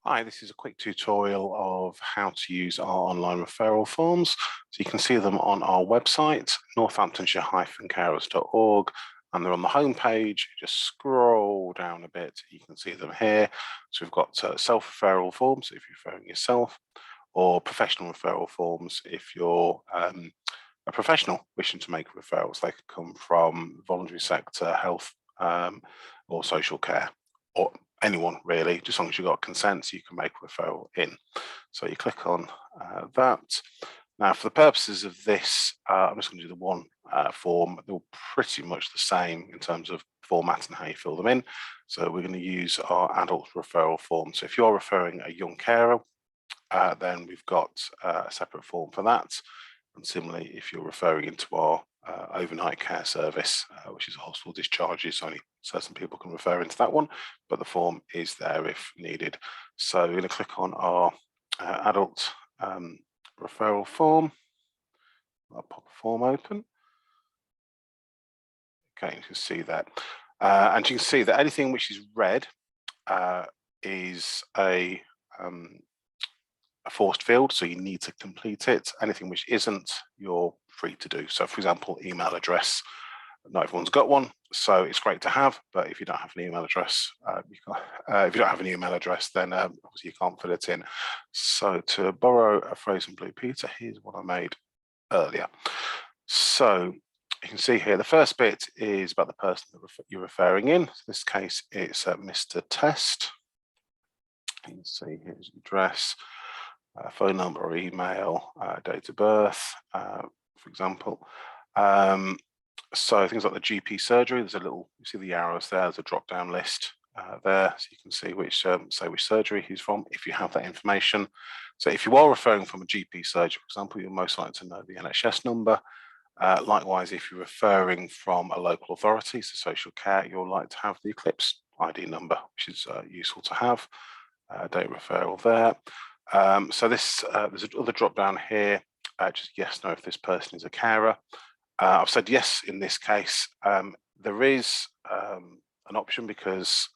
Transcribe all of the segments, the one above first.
Hi, this is a quick tutorial of how to use our online referral forms. So you can see them on our website, northamptonshire-carers.org, and they're on the home page. Just scroll down a bit, you can see them here. So we've got self-referral forms if you're referring yourself, or professional referral forms if you're a professional wishing to make referrals. They could come from voluntary sector, health, or social care, or anyone really, just as long as you've got consent, so you can make a referral in. So you click on that. Now, for the purposes of this, I'm just going to do the one form. They're pretty much the same in terms of format and how you fill them in. So we're going to use our adult referral form. So if you're referring a young carer, then we've got a separate form for that. And similarly, if you're referring into our overnight care service, which is a hospital discharges, only certain people can refer into that one, but the form is there if needed. So we're going to click on our adult referral form. I'll pop a form open. Okay, you can see that. And you can see that anything which is red is a forced field, so you need to complete it. Anything which isn't, you're free to do. So for example, email address, not everyone's got one, so it's great to have, but if you don't have an email address, if you don't have an email address, then obviously you can't fill it in. So to borrow a phrase from Blue Peter, here's what I made earlier. So you can see here, the first bit is about the person that you're referring in. In this case, it's Mr. Test. You can see his address, phone number or email, date of birth, for example. So things like the GP surgery, there's a little, you see the arrows there, there's a drop-down list there, so you can see which, say which surgery he's from, if you have that information. So if you are referring from a GP surgery, for example, you're most likely to know the NHS number. Likewise, if you're referring from a local authority, so social care, you'll like to have the Eclipse ID number, which is useful to have. Date referral there. So this, there's another drop down here, just yes, no, if this person is a carer. I've said yes in this case. There is an option because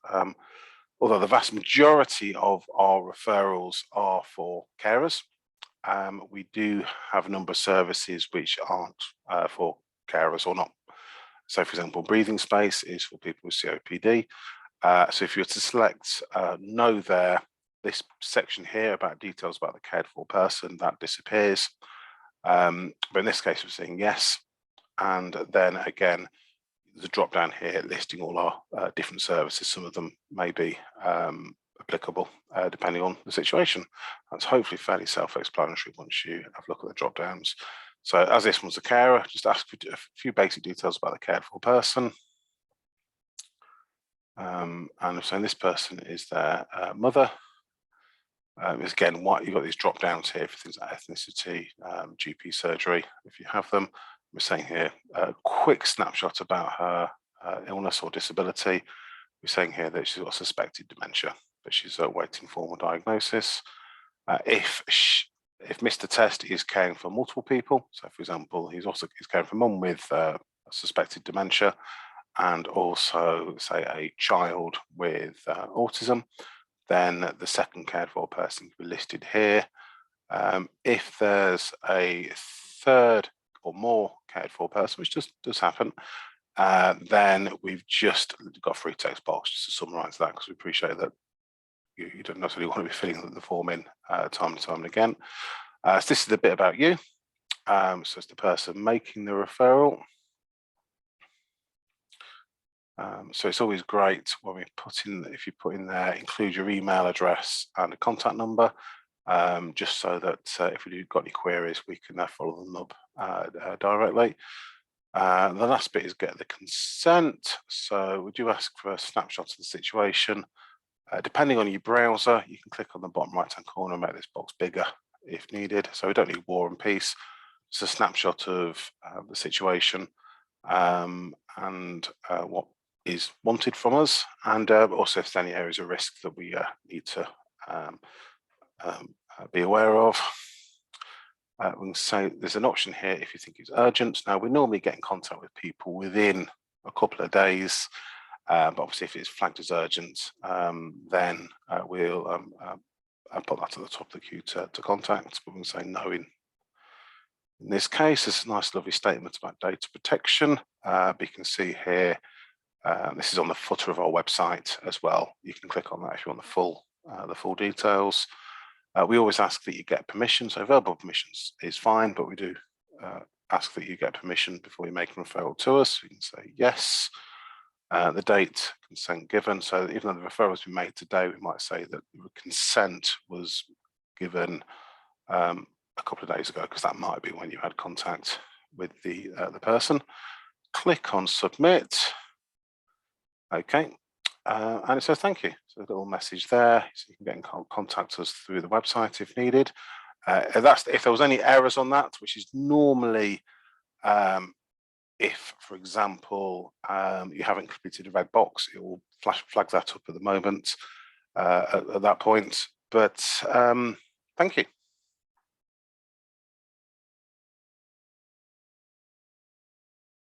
although the vast majority of our referrals are for carers, we do have a number of services which aren't for carers or not. So for example, breathing space is for people with COPD. So if you were to select no there, this section here about details about the cared for person, that disappears. But in this case, we're saying yes. And then again, there's a drop down here listing all our different services. Some of them may be applicable depending on the situation. That's hopefully fairly self-explanatory once you have a look at the drop downs. So as this one's a carer, just ask for a few basic details about the cared for person. And I'm saying this person is their mother. Again, what you've got these drop downs here for things like ethnicity, GP surgery, if you have them. We're saying here a quick snapshot about her illness or disability. We're saying here that she's got suspected dementia, but she's waiting formal diagnosis. If Mr. Test is caring for multiple people, so for example, he's caring for mum with suspected dementia, and also say a child with autism, then the second cared for person can be listed here. If there's a third or more cared for person, which does happen, then we've just got a free text box just to summarise that, because we appreciate that you don't necessarily want to be filling the form in time and time and again. So this is a bit about you. So it's the person making the referral. So it's always great when we put in, if you put in there, include your email address and a contact number, just so that if we've got any queries, we can follow them up directly. The last bit is get the consent. So we do ask for a snapshot of the situation. Depending on your browser, you can click on the bottom right hand corner and make this box bigger if needed. So we don't need War and Peace. It's a snapshot of the situation and what is wanted from us, and also if there's any areas of risk that we need to be aware of. We can say there's an option here if you think it's urgent. Now, we normally get in contact with people within a couple of days, but obviously if it's flagged as urgent, then we'll put that at the top of the queue to contact, but we can say no in this case. There's a nice lovely statement about data protection. But you can see here, this is on the footer of our website as well. You can click on that if you want the full details. We always ask that you get permission, so verbal permissions is fine, but we do ask that you get permission before you make a referral to us. You can say yes. The date, consent given. So even though the referral has been made today, we might say that the consent was given a couple of days ago, because that might be when you had contact with the person. Click on submit. Okay, and it says thank you. So a little message there, so you can get in contact us through the website if needed. If there was any errors on that, which is normally if, for example, you haven't completed a red box, it will flag that up at the moment at that point. But thank you.